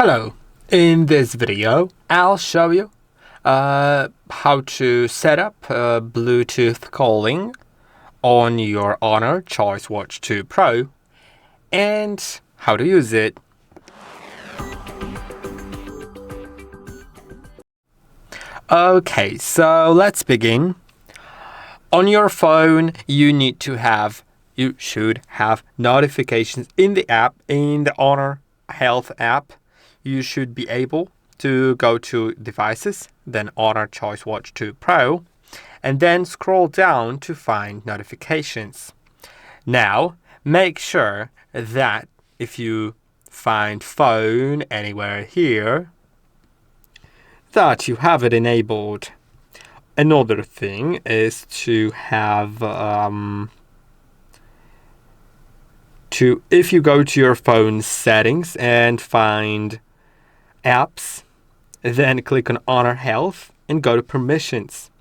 Hello, in this video I'll show you how to set up Bluetooth calling on your Honor Choice Watch 2 Pro and how to use it. Okay, so let's begin. On your phone you should have notifications in the app, in the Honor Health app. You should be able to go to Devices, then Honor Choice Watch 2 Pro, and then scroll down to find Notifications. Now, make sure that if you find Phone anywhere here, that you have it enabled. Another thing is to have if you go to your phone settings and find apps, then click on Honor Health and go to Permissions.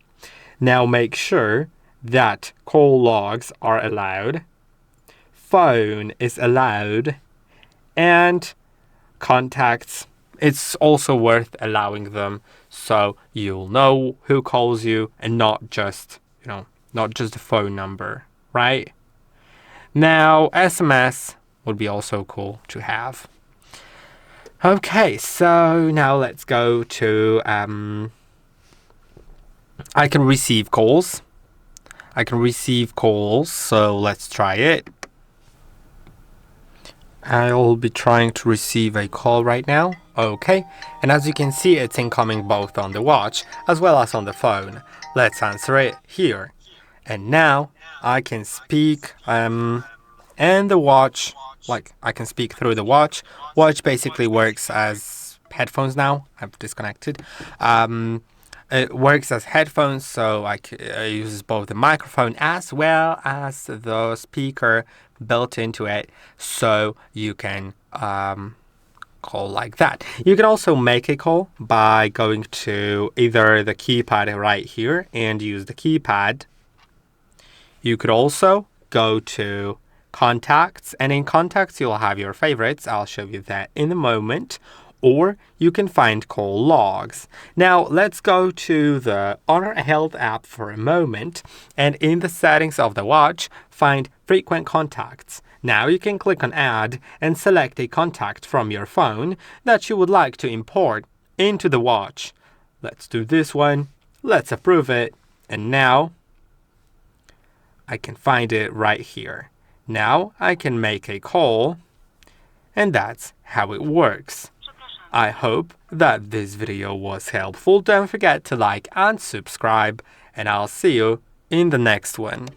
Now make sure that call logs are allowed, phone is allowed, and contacts, it's also worth allowing them so you'll know who calls you and not just the phone number, right? Now SMS would be also cool to have. Okay, so now let's go to I can receive calls. So let's try it. I'll be trying to receive a call right now. Okay, and as you can see, it's incoming both on the watch as well as on the phone. Let's answer it here. And now I can speak and the watch, I can speak through the watch. Watch basically works as headphones now. I've disconnected. It works as headphones, so it uses both the microphone as well as the speaker built into it, so you can call like that. You can also make a call by going to either the keypad right here and use the keypad. You could also go to Contacts, and in Contacts you'll have your favorites. I'll show you that in a moment. Or you can find call logs. Now let's go to the Honor Health app for a moment, and in the settings of the watch find frequent contacts. Now you can click on Add and select a contact from your phone that you would like to import into the watch. Let's do this one. Let's approve it. And now I can find it right here. Now I can make a call, and that's how it works. I hope that this video was helpful. Don't forget to like and subscribe, and I'll see you in the next one.